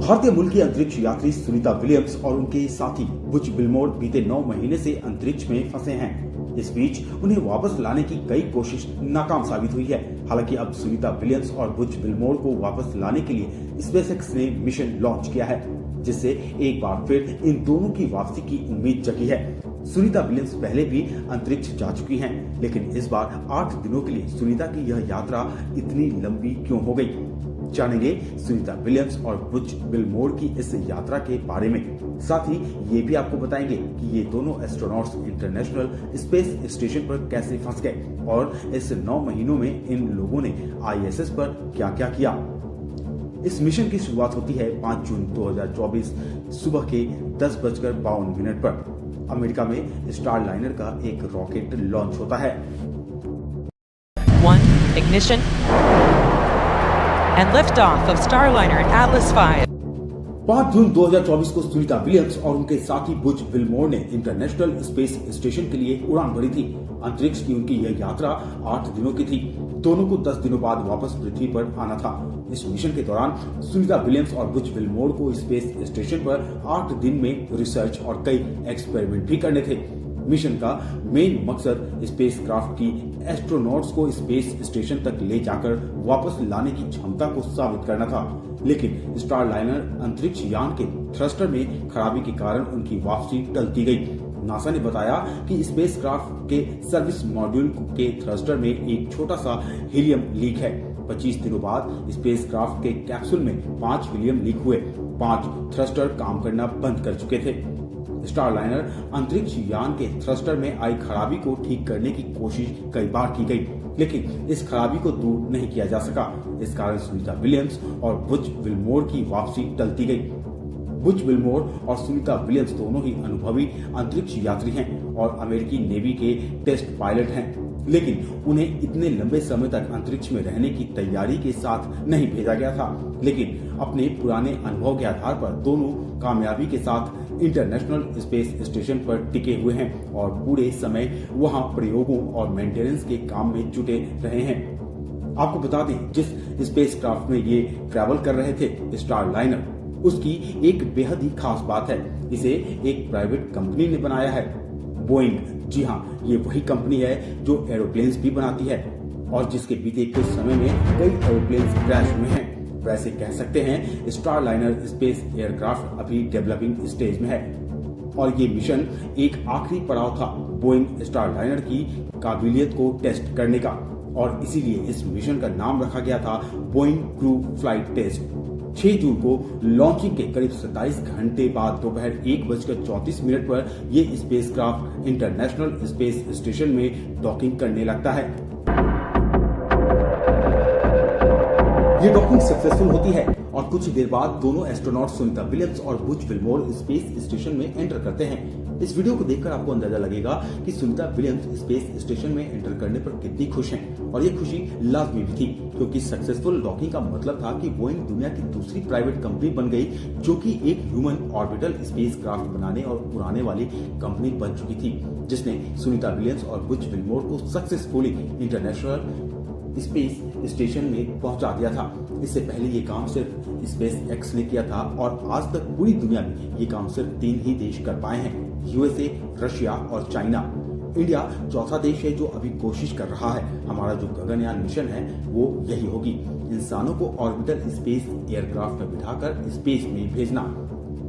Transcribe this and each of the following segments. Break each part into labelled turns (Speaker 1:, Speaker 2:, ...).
Speaker 1: भारतीय मूल की अंतरिक्ष यात्री सुनीता विलियम्स और उनके साथी बुच विल्मोर बीते 9 महीने से अंतरिक्ष में फंसे हैं। इस बीच उन्हें वापस लाने की कई कोशिश नाकाम साबित हुई है। हालांकि अब सुनीता विलियम्स और बुच विल्मोर को वापस लाने के लिए स्पेसएक्स ने मिशन लॉन्च किया है, जिससे एक बार फिर इन दोनों की वापसी की उम्मीद जगी है। सुनीता विलियम्स पहले भी अंतरिक्ष जा चुकी हैं, लेकिन इस बार 8 दिनों के लिए सुनीता की यह यात्रा इतनी लंबी क्यों हो गई? जानेंगे सुनीता विलियम्स और बुच विल्मोर की इस यात्रा के बारे में। साथ ही ये भी आपको बताएंगे कि ये दोनों एस्ट्रोनॉट्स इंटरनेशनल स्पेस स्टेशन पर कैसे फंस गए और इस 9 महीनों में इन लोगों ने ISS पर क्या क्या किया। इस मिशन की शुरुआत होती है 5 जून 2024 सुबह के 10:52 पर। अमेरिका में स्टार लाइनर का एक रॉकेट लॉन्च होता है।
Speaker 2: 1 ignition and liftoff of Starliner and Atlas V.
Speaker 1: 5 जून 2024 को सुनीता विलियम्स और उनके साथी बुच विल्मोर ने इंटरनेशनल स्पेस स्टेशन के लिए उड़ान भरी थी। अंतरिक्ष की उनकी यह यात्रा 8 दिनों की थी। दोनों को 10 दिनों बाद वापस पृथ्वी पर आना था। इस मिशन के दौरान सुनीता विलियम्स और बुच विल्मोर को स्पेस स्टेशन पर 8 दिन में रिसर्च और कई एक्सपेरिमेंट भी करने थे। मिशन का मेन मकसद स्पेसक्राफ्ट की एस्ट्रोनॉट्स को स्पेस स्टेशन तक ले जाकर वापस लाने की क्षमता को साबित करना था, लेकिन स्टार लाइनर अंतरिक्ष यान के थ्रस्टर में खराबी के कारण उनकी वापसी टलती गई। नासा ने बताया कि स्पेसक्राफ्ट के सर्विस मॉड्यूल के थ्रस्टर में एक छोटा सा हीलियम लीक है। 25 दिनों बाद स्पेसक्राफ्ट के कैप्सूल में 5 हीलियम लीक हुए। 5 थ्रस्टर काम करना बंद कर चुके थे। स्टार लाइनर अंतरिक्ष यान के थ्रस्टर में आई खराबी को ठीक करने की कोशिश कई बार की गई, लेकिन इस खराबी को दूर नहीं किया जा सका। इस कारण सुनीता विलियम्स और बुच विल्मोर की वापसी टलती गई। बुच विल्मोर और सुनीता विलियम्स दोनों ही अनुभवी अंतरिक्ष यात्री हैं और अमेरिकी नेवी के टेस्ट पायलट हैं, लेकिन उन्हें इतने लंबे समय तक अंतरिक्ष में रहने की तैयारी के साथ नहीं भेजा गया था। लेकिन अपने पुराने अनुभव के आधार पर दोनों कामयाबी के साथ इंटरनेशनल स्पेस स्टेशन पर टिके हुए हैं और पूरे समय वहां प्रयोगों और मेंटेनेंस के काम में जुटे रहे हैं। आपको बता दें, जिस स्पेसक्राफ्ट में ये ट्रैवल कर रहे थे स्टार लाइनर, उसकी एक बेहद ही खास बात है। इसे एक प्राइवेट कंपनी ने बनाया है, बोइंग। जी हाँ, ये वही कंपनी है जो एरोप्लेन्स भी बनाती है और जिसके बीते कुछ समय में कई एरोप्लेन्स क्रैश हुए हैं। वैसे कह सकते हैं स्टार लाइनर स्पेस एयरक्राफ्ट अभी डेवलपिंग स्टेज में है और ये मिशन एक आखिरी पड़ाव था बोइंग स्टार लाइनर की काबिलियत को टेस्ट करने का, और इसीलिए इस मिशन का नाम रखा गया था बोइंग क्रू फ्लाइट टेस्ट। 6 जून को लॉन्चिंग के करीब 27 घंटे बाद दोपहर 1:34 पर ये स्पेसक्राफ्ट इंटरनेशनल स्पेस स्टेशन में डॉकिंग करने लगता है। ये डॉकिंग सक्सेसफुल होती है और कुछ देर बाद दोनों एस्ट्रोनॉट सुनीता विलियम्स और बुच विल्मोर स्पेस स्टेशन में एंटर करते हैं। इस वीडियो को देखकर आपको अंदाजा लगेगा कि सुनीता विलियम्स स्पेस स्टेशन में एंटर करने पर कितनी खुश हैं, और ये खुशी लाजमी भी थी, क्योंकि सक्सेसफुल डॉकिंग का मतलब था कि बोइंग दुनिया की दूसरी प्राइवेट कंपनी बन गई जो कि एक ह्यूमन ऑर्बिटल स्पेसक्राफ्ट बनाने और उड़ाने वाली कंपनी बन चुकी थी, जिसने सुनीता विलियम्स और बुच विल्मोर को सक्सेसफुली इंटरनेशनल स्पेस स्टेशन में पहुंचा दिया था। इससे पहले ये काम सिर्फ SpaceX ने किया था और आज तक पूरी दुनिया में ये काम सिर्फ 3 ही देश कर पाए हैं, USA, रशिया और चाइना। इंडिया चौथा देश है जो अभी कोशिश कर रहा है। हमारा जो गगनयान मिशन है वो यही होगी, इंसानों को ऑर्बिटल स्पेस एयरक्राफ्ट में बिठाकर स्पेस में भेजना।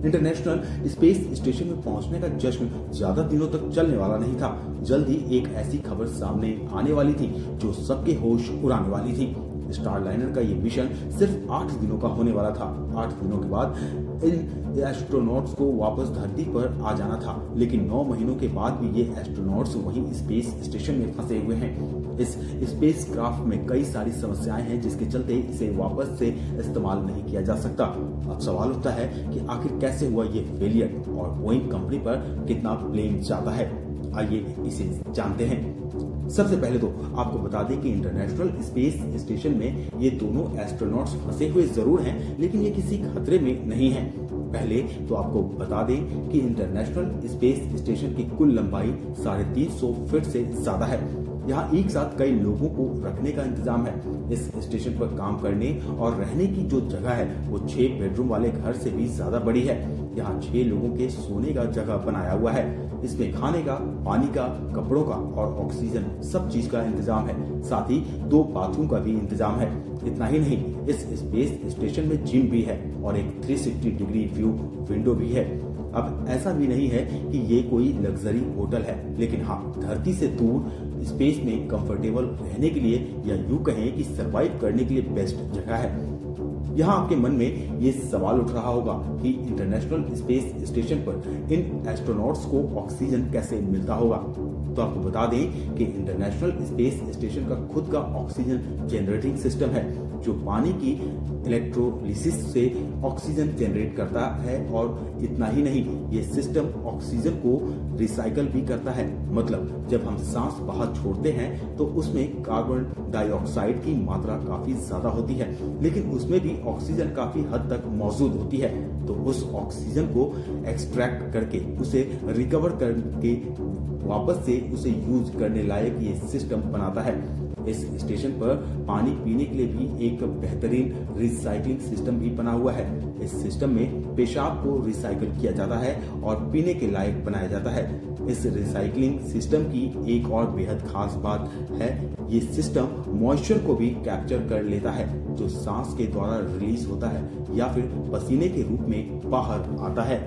Speaker 1: इंटरनेशनल स्पेस स्टेशन में पहुंचने का जश्न ज्यादा दिनों तक चलने वाला नहीं था। जल्द ही एक ऐसी खबर सामने आने वाली थी जो सबके होश उड़ाने वाली थी। स्टार लाइनर का ये मिशन सिर्फ 8 दिनों का होने वाला था। 8 दिनों के बाद इन एस्ट्रोनॉट्स को वापस धरती पर आ जाना था, लेकिन 9 महीनों के बाद भी ये एस्ट्रोनॉट्स वहीं स्पेस स्टेशन में फंसे हुए हैं। इस स्पेस क्राफ्ट में कई सारी समस्याएं हैं जिसके चलते इसे वापस से इस्तेमाल नहीं किया जा सकता। अब सवाल उठता है कि आखिर कैसे हुआ ये फेलियर और बोइंग कंपनी पर कितना ब्लेम जाता है। आइए इसे जानते हैं। सबसे पहले तो आपको बता दें कि इंटरनेशनल स्पेस स्टेशन में ये दोनों एस्ट्रोनॉट्स फंसे हुए जरूर हैं, लेकिन ये किसी खतरे में नहीं हैं। पहले तो आपको बता दें कि इंटरनेशनल स्पेस स्टेशन की कुल लंबाई 350 फीट से ज्यादा है। यहाँ एक साथ कई लोगों को रखने का इंतजाम है। इस स्टेशन पर काम करने और रहने की जो जगह है वो 6 बेडरूम वाले घर से भी ज्यादा बड़ी है। यहाँ 6 लोगों के सोने का जगह बनाया हुआ है। इसमें खाने का, पानी का, कपड़ों का और ऑक्सीजन सब चीज का इंतजाम है। साथ ही 2 बाथरूम का भी इंतजाम है। इतना ही नहीं, इस स्पेस स्टेशन में जिम भी है और एक 360 डिग्री व्यू विंडो भी है। अब ऐसा भी नहीं है कि ये कोई लग्जरी होटल है, लेकिन हाँ, धरती से दूर स्पेस में कंफर्टेबल रहने के लिए या यूं कहें कि सरवाइव करने के लिए बेस्ट जगह है। यहाँ आपके मन में ये सवाल उठ रहा होगा कि इंटरनेशनल स्पेस स्टेशन पर इन एस्ट्रोनॉट्स को ऑक्सीजन कैसे मिलता होगा। तो आपको बता दें कि इंटरनेशनल स्पेस स्टेशन का खुद का ऑक्सीजन जनरेटिंग सिस्टम है, जो पानी की इलेक्ट्रोलिसिस से ऑक्सीजन जनरेट करता है। और इतना ही नहीं, ये सिस्टम ऑक्सीजन को रिसाइकल भी करता है। मतलब जब हम सांस बाहर छोड़ते हैं तो उसमें कार्बन डाइऑक्साइड की मात्रा काफी ज्यादा होती है, लेकिन उसमें भी ऑक्सीजन काफी हद तक मौजूद होती है। तो उस ऑक्सीजन को एक्सट्रैक्ट करके उसे रिकवर करके वापस से उसे यूज करने लायक ये सिस्टम बनाता है। इस स्टेशन पर पानी पीने के लिए भी एक बेहतरीन रिसाइकलिंग सिस्टम भी बना हुआ है। इस सिस्टम में पेशाब को रिसाइकल किया जाता है और पीने के लायक बनाया जाता है। इस रिसाइकलिंग सिस्टम की एक और बेहद खास बात है, ये सिस्टम मॉइस्चर को भी कैप्चर कर लेता है, जो सांस के द्वारा रिलीज होता है या फिर पसीने के रूप में बाहर आता है।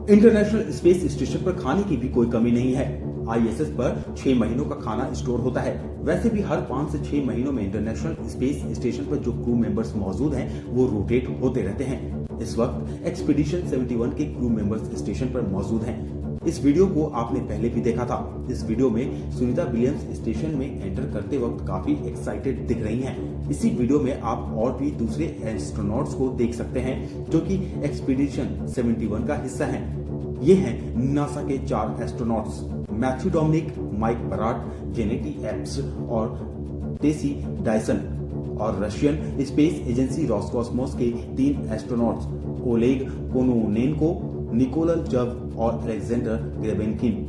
Speaker 1: इंटरनेशनल स्पेस स्टेशन पर खाने की भी कोई कमी नहीं है। ISS पर 6 महीनों का खाना स्टोर होता है। वैसे भी हर 5 से 6 महीनों में इंटरनेशनल स्पेस स्टेशन पर जो क्रू मेंबर्स मौजूद हैं वो रोटेट होते रहते हैं। इस वक्त एक्सपीडिशन 71 के क्रू मेंबर्स स्टेशन पर मौजूद हैं। इस वीडियो को आपने पहले भी देखा था। इस वीडियो में सुनीता विलियम्स स्टेशन में एंटर करते वक्त काफी एक्साइटेड दिख रही हैं। इसी वीडियो में आप और भी दूसरे एस्ट्रोनॉट्स को देख सकते हैं जो कि एक्सपीडिशन 71 का हिस्सा हैं। ये हैं नासा के 4 astronauts, Matthew Dominick, Mike Barratt, Jeanette Epps और टेसी डायसन, और रशियन स्पेस एजेंसी रॉसकॉस्मोस के 3 एस्ट्रोनॉट्स, ओलेग कोनोनेनको, निकोलल जव और अलेक्जेंडर ग्रेबेनकिन।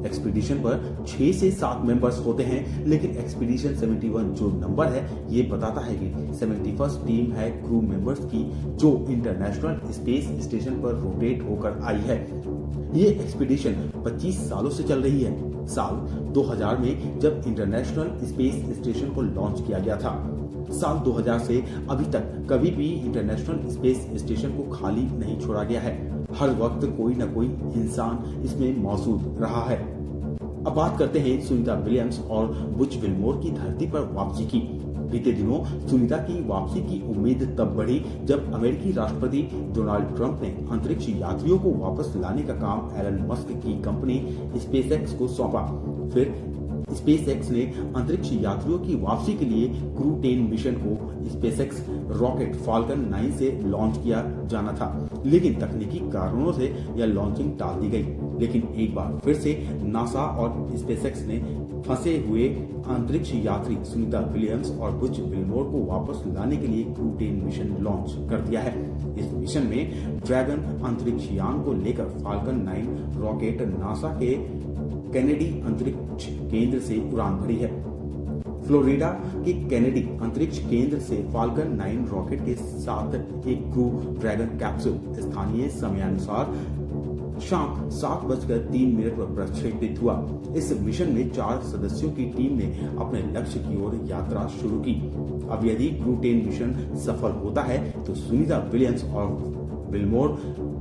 Speaker 1: एक्सपीडिशन पर 6 से 7 मेंबर्स होते हैं, लेकिन एक्सपीडिशन 71 जो नंबर है ये बताता है कि 71st टीम है क्रू मेंबर्स की, जो इंटरनेशनल स्पेस स्टेशन पर रोटेट होकर आई है। ये एक्सपीडिशन 25 सालों से चल रही है। साल 2000 में जब इंटरनेशनल स्पेस स्टेशन को लॉन्च किया गया था। साल 2000 से अभी तक कभी भी इंटरनेशनल स्पेस स्टेशन को खाली नहीं छोड़ा गया है। हर वक्त कोई न कोई इंसान इसमें मौजूद रहा है। अब बात करते हैं सुनीता विलियम्स और बुच विल्मोर की धरती पर वापसी की। बीते दिनों सुनीता की वापसी की उम्मीद तब बढ़ी जब अमेरिकी राष्ट्रपति डोनाल्ड ट्रंप ने अंतरिक्ष यात्रियों को वापस लाने का काम एलन मस्क की कंपनी स्पेसएक्स को सौंपा। फिर स्पेसएक्स ने अंतरिक्ष यात्रियों की वापसी के लिए क्रू 10 मिशन को स्पेसएक्स रॉकेट फाल्कन 9 से लॉन्च किया जाना था, लेकिन तकनीकी कारणों से यह लॉन्चिंग टाल दी गई। लेकिन एक बार फिर से नासा और स्पेसएक्स ने फंसे हुए अंतरिक्ष यात्री सुनीता विलियम्स और बुच विल्मोर को वापस लाने के लिए क्रू 10 मिशन लॉन्च कर दिया है। इस मिशन में ड्रैगन अंतरिक्ष यान को लेकर फाल्कन 9 रॉकेट नासा के कैनेडी अंतरिक्ष केंद्र से उड़ान भरी है। फ्लोरिडा के कैनेडी अंतरिक्ष केंद्र से फाल्कन 9 रॉकेट के साथ एक क्रू ड्रैगन कैप्सूल स्थानीय समयानुसार शाम 7:03 पर प्रक्षेपित हुआ। इस मिशन में 4 सदस्यों की टीम ने अपने लक्ष्य की ओर यात्रा शुरू की। अब यदि क्रू 10 मिशन सफल होता है तो सुनीता विलियम्स और विल्मोर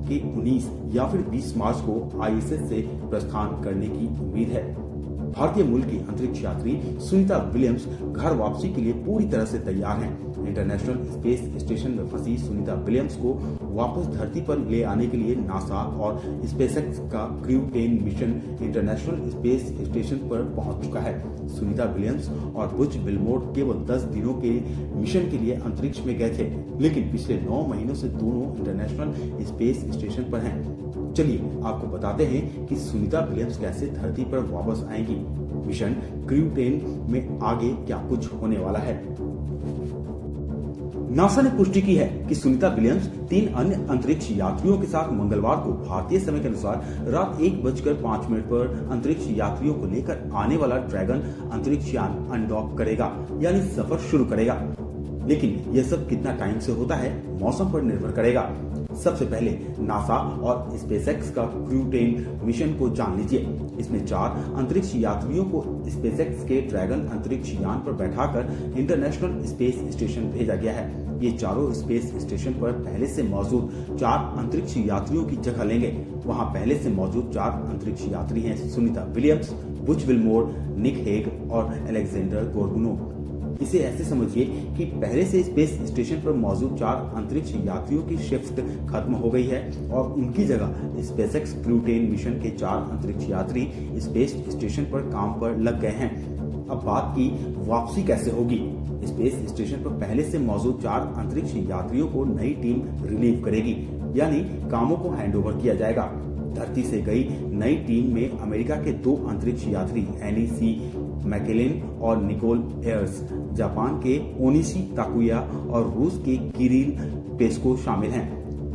Speaker 1: के 19 या फिर 20 मार्च को ISS से प्रस्थान करने की उम्मीद है। भारतीय मूल की अंतरिक्ष यात्री सुनीता विलियम्स घर वापसी के लिए पूरी तरह से तैयार हैं। इंटरनेशनल स्पेस स्टेशन में फंसी सुनीता विलियम्स को वापस धरती पर ले आने के लिए नासा और स्पेसएक्स का crew 10 mission international space station पर पहुंच चुका है। सुनीता विलियम्स और बुच विल्मोर केवल 10 दिनों के मिशन के लिए अंतरिक्ष में गए थे, लेकिन पिछले 9 महीनों से दोनों इंटरनेशनल स्पेस स्टेशन पर हैं। चलिए आपको बताते हैं कि सुनीता विलियम्स कैसे धरती पर वापस आएंगी। मिशन क्रू 10 में आगे क्या कुछ होने वाला है। नासा ने पुष्टि की है कि सुनीता विलियम्स 3 अन्य अंतरिक्ष यात्रियों के साथ मंगलवार को भारतीय समय के अनुसार रात 1:05 पर अंतरिक्ष यात्रियों को लेकर आने वाला ड्रैगन अंतरिक्ष यान अनडॉक करेगा, यानी सफर शुरू करेगा। लेकिन यह सब कितना टाइम से होता है, मौसम पर निर्भर करेगा। सबसे पहले नासा और स्पेसएक्स का क्रू 10 मिशन को जान लीजिए। इसमें 4 अंतरिक्ष यात्रियों को स्पेसएक्स के ड्रैगन अंतरिक्ष यान पर बैठाकर इंटरनेशनल स्पेस स्टेशन भेजा गया है। ये चारों स्पेस स्टेशन पर पहले से मौजूद 4 अंतरिक्ष यात्रियों की जगह लेंगे। वहां पहले से मौजूद 4 अंतरिक्ष यात्री हैं Sunita Williams, Butch Wilmore, Nick Hague और अलेक्जेंडर गोर्बुनोव। इसे ऐसे समझिए कि पहले से स्पेस स्टेशन पर मौजूद 4 अंतरिक्ष यात्रियों की शिफ्ट खत्म हो गई है और उनकी जगह स्पेसएक्स क्रू 10 मिशन के 4 अंतरिक्ष यात्री स्पेस स्टेशन पर काम पर लग गए हैं। अब बात की वापसी कैसे होगी। स्पेस स्टेशन पर पहले से मौजूद 4 अंतरिक्ष यात्रियों को नई टीम रिलीव करेगी, यानी कामों को हैंडओवर किया जाएगा। धरती से गई नई टीम में अमेरिका के 2 अंतरिक्ष यात्री एनी सी मैकेलिन और निकोल एयर्स, जापान के ओनिशी ताकुया और रूस के किरिल पेस्को शामिल हैं।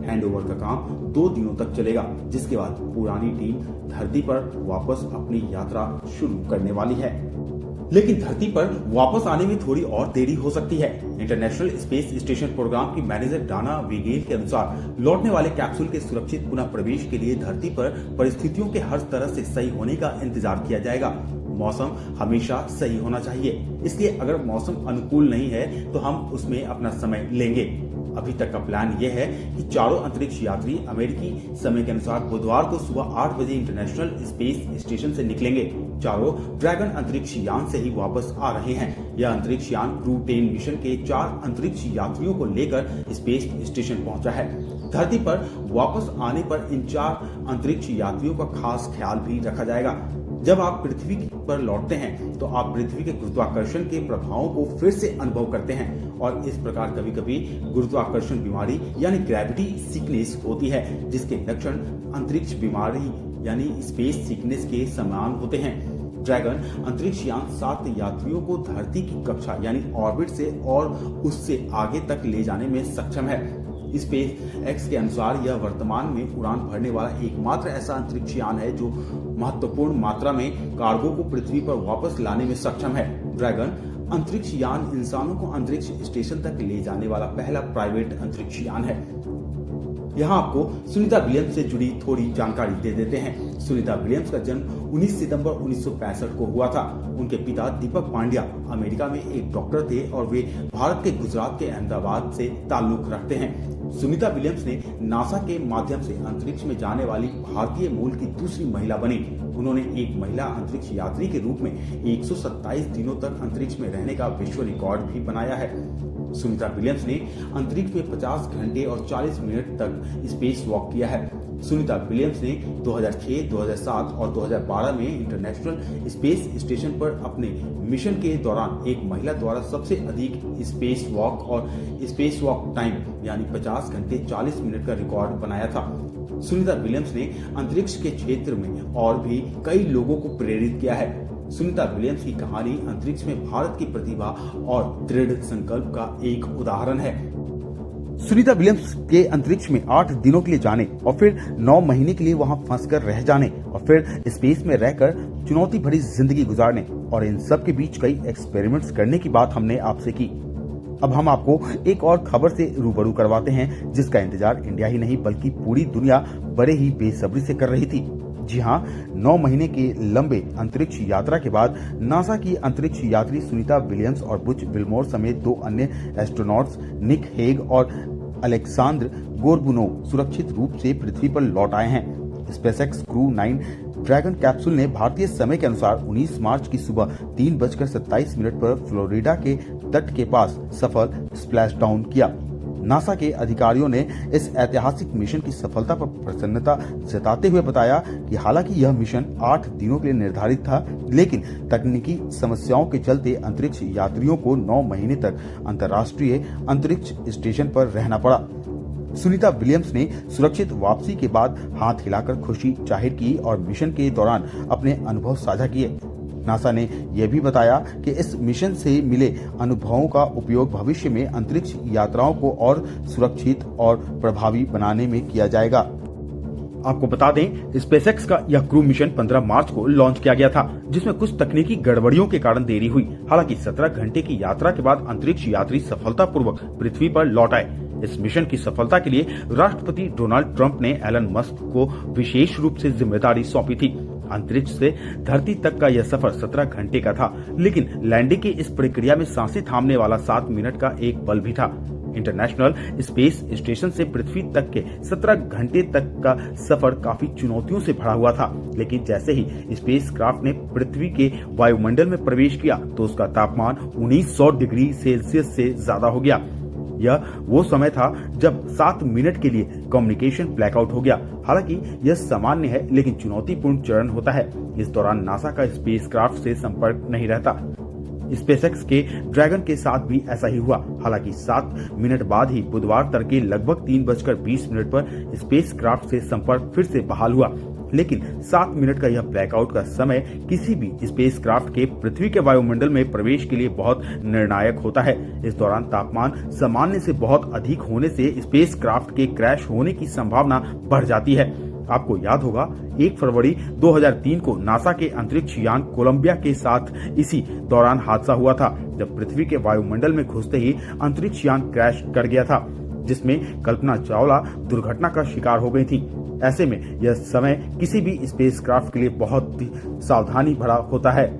Speaker 1: हैंडओवर का काम 2 दिनों तक चलेगा, जिसके बाद पुरानी टीम धरती पर वापस अपनी यात्रा शुरू करने वाली है। लेकिन धरती पर वापस आने में थोड़ी और देरी हो सकती है। इंटरनेशनल स्पेस स्टेशन प्रोग्राम की मैनेजर डाना विगेल के अनुसार लौटने वाले कैप्सूल के सुरक्षित पुनः प्रवेश के लिए धरती पर परिस्थितियों के हर तरह से सही होने का इंतजार किया जाएगा। मौसम हमेशा सही होना चाहिए, इसलिए अगर मौसम अनुकूल नहीं है तो हम उसमें अपना समय लेंगे। अभी तक का प्लान यह है कि चारों अंतरिक्ष यात्री अमेरिकी समय के अनुसार बुधवार को सुबह 8 बजे इंटरनेशनल स्पेस स्टेशन से निकलेंगे। चारों ड्रैगन अंतरिक्ष यान से ही वापस आ रहे हैं। यह अंतरिक्ष यान क्रू 10 मिशन के 4 अंतरिक्ष यात्रियों को लेकर स्पेस स्टेशन पहुंचा है। धरती पर वापस आने पर इन 4 अंतरिक्ष यात्रियों का खास ख्याल भी रखा जाएगा। जब आप पृथ्वी पर लौटते हैं तो आप पृथ्वी के गुरुत्वाकर्षण के प्रभावों को फिर से अनुभव करते हैं और इस प्रकार कभी कभी गुरुत्वाकर्षण बीमारी यानी ग्रेविटी सिकनेस होती है, जिसके लक्षण अंतरिक्ष बीमारी यानी स्पेस सिकनेस के समान होते हैं। ड्रैगन अंतरिक्ष यान 7 यात्रियों को धरती की कक्षा यानी ऑर्बिट से और उससे आगे तक ले जाने में सक्षम है। स्पेस एक्स के अनुसार यह वर्तमान में उड़ान भरने वाला एकमात्र ऐसा अंतरिक्ष यान है जो महत्वपूर्ण मात्रा में कार्गो को पृथ्वी पर वापस लाने में सक्षम है। ड्रैगन अंतरिक्ष यान इंसानों को अंतरिक्ष स्टेशन तक ले जाने वाला पहला प्राइवेट अंतरिक्ष यान है। यहाँ आपको सुनीता विलियम्स से जुड़ी थोड़ी जानकारी दे देते हैं। सुनीता विलियम्स का जन्म 19 सितंबर 1965 को हुआ था। उनके पिता दीपक पांड्या अमेरिका में एक डॉक्टर थे और वे भारत के गुजरात के अहमदाबाद से ताल्लुक रखते हैं। सुनीता विलियम्स ने नासा के माध्यम से अंतरिक्ष में जाने वाली भारतीय मूल की दूसरी महिला बनी। उन्होंने एक महिला अंतरिक्ष यात्री के रूप में 127 दिनों तक अंतरिक्ष में रहने का विश्व रिकॉर्ड भी बनाया है। सुनीता विलियम्स ने अंतरिक्ष में 50 घंटे और 40 मिनट तक स्पेस वॉक किया है। सुनीता विलियम्स ने 2006, 2007 और 2012 में इंटरनेशनल स्पेस स्टेशन पर अपने मिशन के दौरान एक महिला द्वारा सबसे अधिक स्पेस वॉक और स्पेस वॉक टाइम यानी 50 घंटे 40 मिनट का रिकॉर्ड बनाया था। सुनीता विलियम्स ने अंतरिक्ष के क्षेत्र में और भी कई लोगों को प्रेरित किया है। सुनीता विलियम्स की कहानी अंतरिक्ष में भारत की प्रतिभा और दृढ़ संकल्प का एक उदाहरण है। सुनीता विलियम्स के अंतरिक्ष में 8 दिनों के लिए जाने और फिर 9 महीने के लिए वहां फंसकर रह जाने और फिर स्पेस में रहकर चुनौती भरी जिंदगी गुजारने और इन सब के बीच कई एक्सपेरिमेंट्स करने की बात हमने आपसे की। अब हम आपको एक और खबर से रूबरू करवाते हैं जिसका इंतजार इंडिया ही नहीं बल्कि पूरी दुनिया बड़े ही बेसब्री से कर रही थी। जी हाँ, 9 महीने के लंबे अंतरिक्ष यात्रा के बाद नासा की अंतरिक्ष यात्री सुनीता विलियम्स और बुच विल्मोर समेत 2 अन्य एस्ट्रोनॉट्स निक हेग और अलेक्सांद्र गोर्बुनोव सुरक्षित रूप से पृथ्वी पर लौट आए हैं। स्पेसएक्स क्रू 9 ड्रैगन कैप्सूल ने भारतीय समय के अनुसार 19 मार्च की सुबह 3:27 पर फ्लोरिडा के तट के पास सफल स्प्लैश डाउन किया। नासा के अधिकारियों ने इस ऐतिहासिक मिशन की सफलता पर प्रसन्नता जताते हुए बताया कि हालांकि यह मिशन 8 दिनों के लिए निर्धारित था, लेकिन तकनीकी समस्याओं के चलते अंतरिक्ष यात्रियों को 9 महीने तक अंतर्राष्ट्रीय अंतरिक्ष स्टेशन पर रहना पड़ा। सुनीता विलियम्स ने सुरक्षित वापसी के बाद हाथ हिलाकर खुशी जाहिर की और मिशन के दौरान अपने अनुभव साझा किए। नासा ने यह भी बताया कि इस मिशन से मिले अनुभवों का उपयोग भविष्य में अंतरिक्ष यात्राओं को और सुरक्षित और प्रभावी बनाने में किया जाएगा। आपको बता दें, स्पेसएक्स का यह क्रू मिशन 15 मार्च को लॉन्च किया गया था, जिसमें कुछ तकनीकी गड़बड़ियों के कारण देरी हुई। हालांकि 17 घंटे की यात्रा के बाद अंतरिक्ष यात्री सफलतापूर्वक पृथ्वी पर लौट आए। इस मिशन की सफलता के लिए राष्ट्रपति डोनाल्ड ट्रंप ने एलन मस्क को विशेष रूप से जिम्मेदारी सौंपी थी। अंतरिक्ष से धरती तक का यह सफर 17 घंटे का था, लेकिन लैंडिंग की इस प्रक्रिया में सांसें थामने वाला 7 मिनट का एक पल भी था। इंटरनेशनल स्पेस स्टेशन से पृथ्वी तक के 17 घंटे तक का सफर काफी चुनौतियों से भरा हुआ था, लेकिन जैसे ही स्पेसक्राफ्ट ने पृथ्वी के वायुमंडल में प्रवेश किया तो उसका तापमान 1900 डिग्री सेल्सियस से ज्यादा हो गया। यह वो समय था जब 7 मिनट के लिए कम्युनिकेशन ब्लैकआउट हो गया। हालांकि यह सामान्य है, लेकिन चुनौतीपूर्ण चरण होता है। इस दौरान नासा का स्पेसक्राफ्ट से संपर्क नहीं रहता। स्पेसएक्स के ड्रैगन के साथ भी ऐसा ही हुआ। हालांकि 7 मिनट बाद ही बुधवार तड़के लगभग 3:20 पर स्पेसक्राफ्ट से संपर्क फिर से बहाल हुआ, लेकिन 7 मिनट का यह ब्लैकआउट का समय किसी भी स्पेसक्राफ्ट के पृथ्वी के वायुमंडल में प्रवेश के लिए बहुत निर्णायक होता है। इस दौरान तापमान सामान्य से बहुत अधिक होने से स्पेसक्राफ्ट के क्रैश होने की संभावना बढ़ जाती है। आपको याद होगा, 1 फरवरी 2003 को नासा के अंतरिक्ष यान कोलंबिया के साथ इसी दौरान हादसा हुआ था, जब पृथ्वी के वायुमंडल में घुसते ही अंतरिक्ष यान क्रैश कर गया था, जिसमें कल्पना चावला दुर्घटना का शिकार हो गई थी। ऐसे में यह समय किसी भी स्पेसक्राफ्ट के लिए बहुत सावधानी भरा होता है।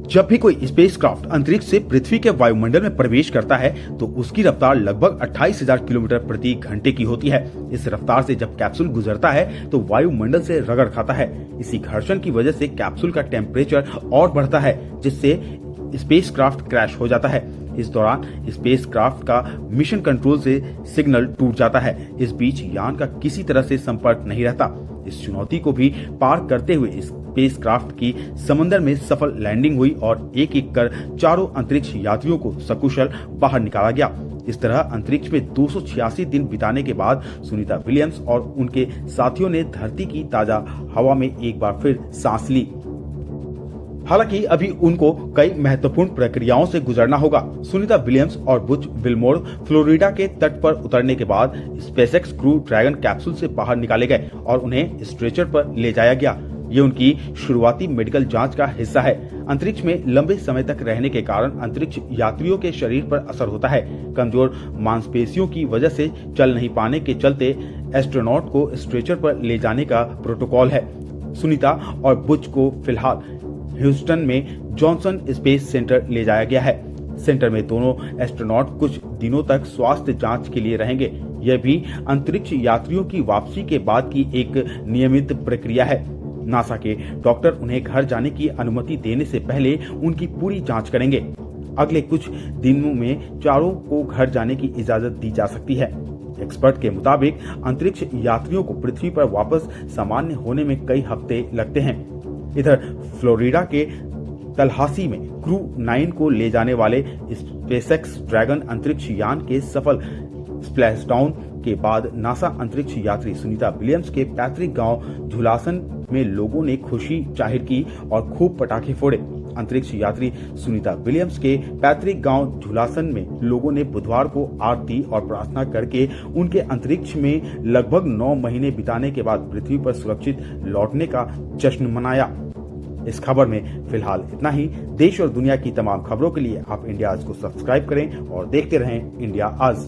Speaker 1: जब भी कोई स्पेसक्राफ्ट अंतरिक्ष से पृथ्वी के वायुमंडल में प्रवेश करता है तो उसकी रफ्तार लगभग 28,000 किलोमीटर प्रति घंटे की होती है। इस रफ्तार से जब कैप्सूल गुजरता है तो वायुमंडल से रगड़ खाता है। इसी घर्षण की वजह से कैप्सूल का टेम्परेचर और बढ़ता है, जिससे स्पेसक्राफ्ट क्रैश हो जाता है। इस दौरान स्पेसक्राफ्ट का मिशन कंट्रोल से सिग्नल टूट जाता है। इस बीच यान का किसी तरह से संपर्क नहीं रहता। इस चुनौती को भी पार करते हुए स्पेसक्राफ्ट की समंदर में सफल लैंडिंग हुई और एक एक कर चारों अंतरिक्ष यात्रियों को सकुशल बाहर निकाला गया। इस तरह अंतरिक्ष में 286 दिन बिताने के बाद सुनीता विलियम्स और उनके साथियों ने धरती की ताजा हवा में एक बार फिर सांस ली। हालांकि अभी उनको कई महत्वपूर्ण प्रक्रियाओं से गुजरना होगा। सुनीता विलियम्स और बुच विल्मोर फ्लोरिडा के तट पर उतरने के बाद स्पेसएक्स क्रू ड्रैगन कैप्सूल से बाहर निकाले गए और उन्हें स्ट्रेचर पर ले जाया गया। ये उनकी शुरुआती मेडिकल जांच का हिस्सा है। अंतरिक्ष में लंबे समय तक रहने के कारण अंतरिक्ष यात्रियों के शरीर पर असर होता है। कमजोर मांसपेशियों की वजह से चल नहीं पाने के चलते एस्ट्रोनॉट को स्ट्रेचर पर ले जाने का प्रोटोकॉल है। सुनीता और बुच को फिलहाल ह्यूस्टन में जॉनसन स्पेस सेंटर ले जाया गया है। सेंटर में दोनों एस्ट्रोनॉट कुछ दिनों तक स्वास्थ्य जांच के लिए रहेंगे। यह भी अंतरिक्ष यात्रियों की वापसी के बाद की एक नियमित प्रक्रिया है। नासा के डॉक्टर उन्हें घर जाने की अनुमति देने से पहले उनकी पूरी जांच करेंगे। अगले कुछ दिनों में चारों को घर जाने की इजाजत दी जा सकती है। एक्सपर्ट के मुताबिक अंतरिक्ष यात्रियों को पृथ्वी पर वापस सामान्य होने में कई हफ्ते लगते हैं। इधर फ्लोरिडा के तलहासी में क्रू 9 को ले जाने वाले स्पेसएक्स ड्रैगन अंतरिक्ष यान के सफल स्प्लैशडाउन के बाद नासा अंतरिक्ष यात्री सुनीता विलियम्स के पैतृक गांव झुलासन में लोगों ने खुशी जाहिर की और खूब पटाखे फोड़े। अंतरिक्ष यात्री सुनीता विलियम्स के पैतृक गांव झुलासन में लोगों ने बुधवार को आरती और प्रार्थना करके उनके अंतरिक्ष में लगभग 9 महीने बिताने के बाद पृथ्वी पर सुरक्षित लौटने का जश्न मनाया। इस खबर में फिलहाल इतना ही। देश और दुनिया की तमाम खबरों के लिए आप इंडिया आज को सब्सक्राइब करें और देखते रहें इंडिया आज।